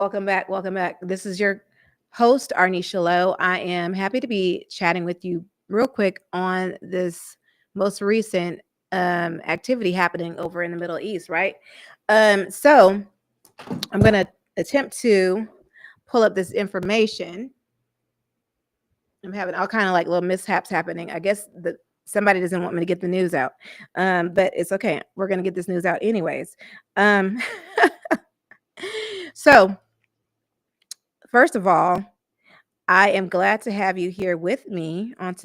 Welcome back. Welcome back. This is your host, Ornicia Lowe. I am happy to be chatting with you real quick on this most recent activity happening over in the Middle East, right? So I'm going to attempt to pull up this information. I'm having all kind of like little mishaps happening. I guess somebody doesn't want me to get the news out, but it's okay. We're going to get this news out anyways. Um, so first of all, I am glad to have you here with me on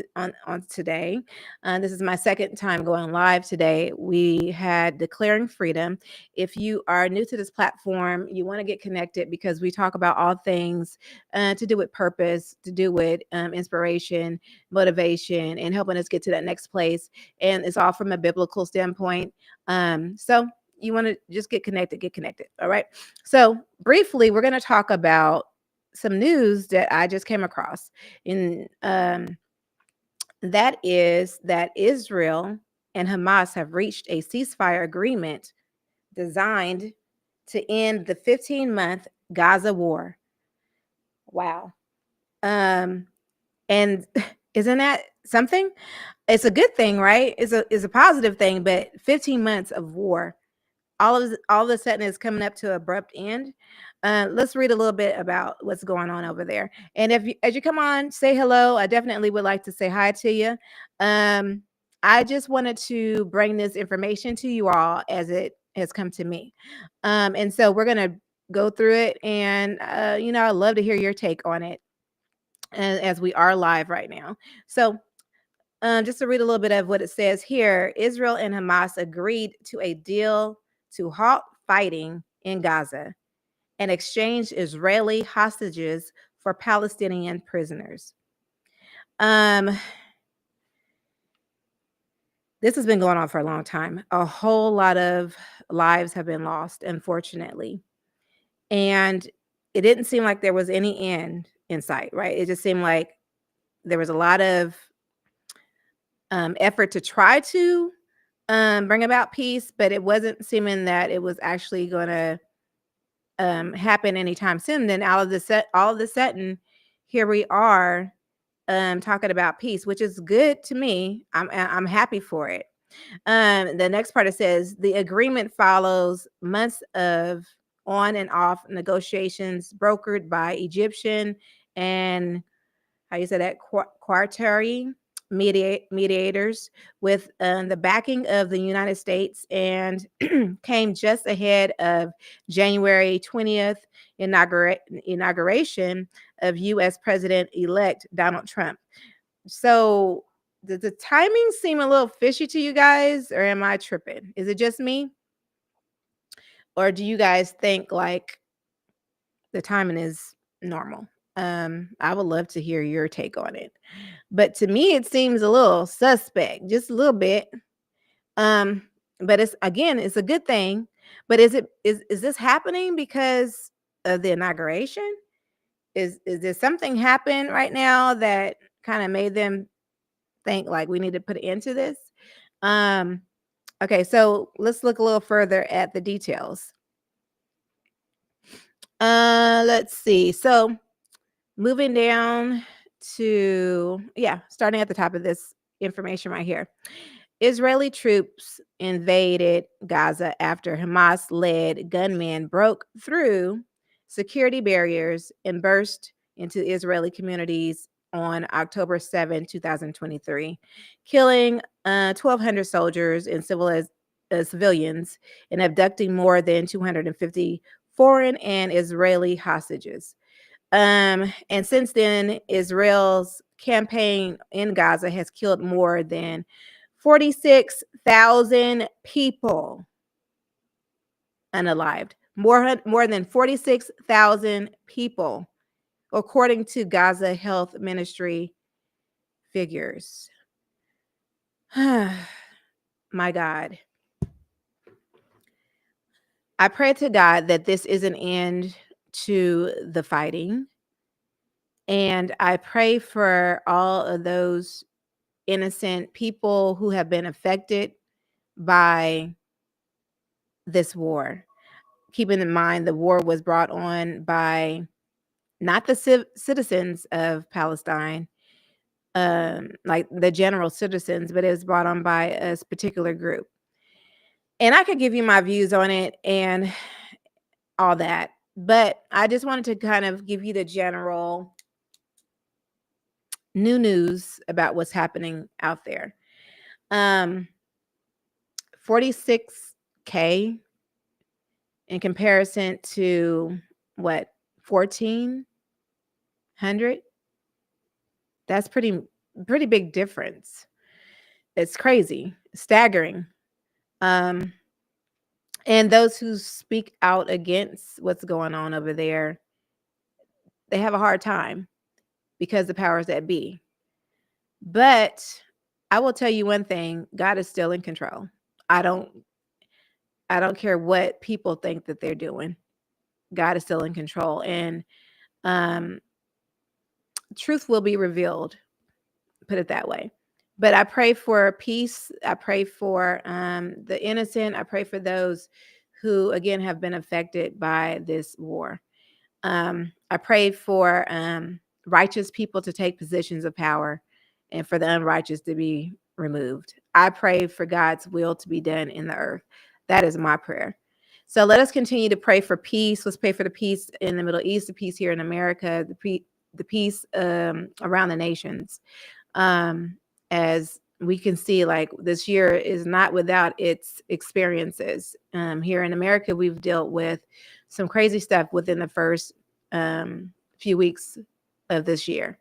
today. This is my second time going live today. We had Declaring Freedom. If you are new to this platform, you want to get connected because we talk about all things to do with purpose, to do with inspiration, motivation, and helping us get to that next place. And it's all from a biblical standpoint. So you want to just get connected, get connected. All right. So briefly, we're going to talk about some news that I just came across, and that is that Israel and Hamas have reached a ceasefire agreement designed to end the 15-month Gaza war. Wow. And isn't that something? It's a good thing, right? It's a positive thing, but 15 months of war, all of a sudden is coming up to an abrupt end. Let's read a little bit about what's going on over there. And as you come on, say hello. I definitely would like to say hi to you. I just wanted to bring this information to you all as it has come to me. And so we're going to go through it. And, I'd love to hear your take on it as we are live right now. So just to read a little bit of what it says here, Israel and Hamas agreed to a deal to halt fighting in Gaza and exchange Israeli hostages for Palestinian prisoners. This has been going on for a long time. A whole lot of lives have been lost, unfortunately. And it didn't seem like there was any end in sight, right? It just seemed like there was a lot of effort to try to bring about peace, but it wasn't seeming that it was actually going to happen anytime soon. Then all of a sudden, here we are talking about peace, which is good to me. I'm happy for it. The next part, it says the agreement follows months of on and off negotiations brokered by Egyptian and how you say that Qatari mediators with the backing of the United States, and came just ahead of January 20th inauguration of U.S. President-elect Donald Trump. So does the timing seem a little fishy to you guys, or am I tripping? Is it just me? Or do you guys think like the timing is normal? I would love to hear your take on it. But to me, it seems a little suspect, just a little bit. But it's a good thing. But is this happening because of the inauguration? Is there something happen right now that kind of made them think like we need to put an end to this? Okay, so let's look a little further at the details. Let's see. So moving down to, starting at the top of this information right here. Israeli troops invaded Gaza after Hamas-led gunmen broke through security barriers and burst into Israeli communities on October 7, 2023, killing 1,200 soldiers and civilians and abducting more than 250 foreign and Israeli hostages. And since then, Israel's campaign in Gaza has killed more than 46,000 people unalived. More than 46,000 people, according to Gaza Health Ministry figures. My God. I pray to God that this is an end to the fighting. And I pray for all of those innocent people who have been affected by this war. keeping in mind the war was brought on by not the citizens of Palestine, like the general citizens, but it was brought on by a particular group. And I could give you my views on it and all that, but I just wanted to kind of give you the general new news about what's happening out there. 46K in comparison to what, 1,400? That's pretty big difference. It's crazy, staggering. And those who speak out against what's going on over there, they have a hard time because the powers that be. But I will tell you one thing, God is still in control. I don't care what people think that they're doing. God is still in control, and truth will be revealed, put it that way. But I pray for peace. I pray for the innocent. I pray for those who, again, have been affected by this war. I pray for righteous people to take positions of power and for the unrighteous to be removed. I pray for God's will to be done in the earth. That is my prayer. So let us continue to pray for peace. Let's pray for the peace in the Middle East, the peace here in America, the peace around the nations. As we can see, like, this year is not without its experiences. Here in America, we've dealt with some crazy stuff within the first few weeks of this year.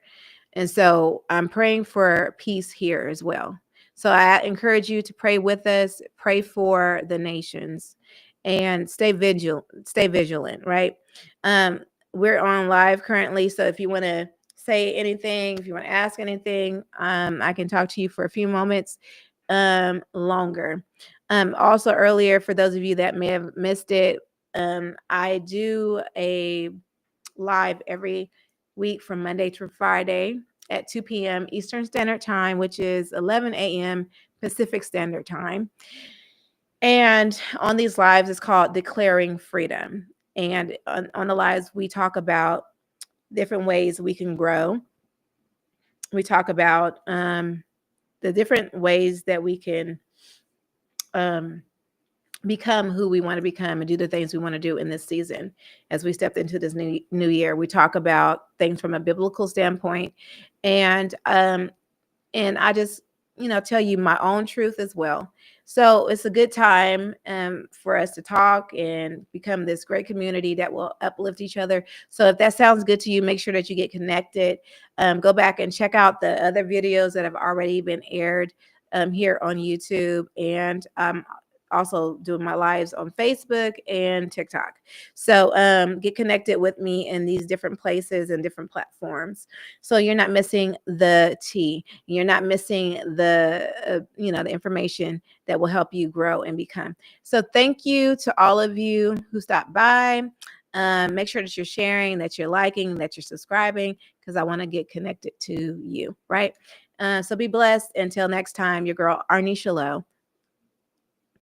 And so I'm praying for peace here as well. So I encourage you to pray with us, pray for the nations, and stay vigilant, right? We're on live currently. So if you want to say anything, if you want to ask anything, I can talk to you for a few moments longer. Also earlier, for those of you that may have missed it, I do a live every week from Monday to Friday at 2 p.m. Eastern Standard Time, which is 11 a.m. Pacific Standard Time. And on these lives, it's called Declaring Freedom. And on the lives, we talk about different ways we can grow. We talk about the different ways that we can become who we want to become and do the things we want to do in this season. As we step into this new year, we talk about things from a biblical standpoint, and I just tell you my own truth as well. So it's a good time for us to talk and become this great community that will uplift each other. So if that sounds good to you, make sure that you get connected. Go back and check out the other videos that have already been aired here on YouTube, and also doing my lives on Facebook and TikTok. So get connected with me in these different places and different platforms, so you're not missing the tea. You're not missing the the information that will help you grow and become. So thank you to all of you who stopped by. Make sure that you're sharing, that you're liking, that you're subscribing, because I want to get connected to you, right? So be blessed. Until next time, your girl Ornicia Lowe.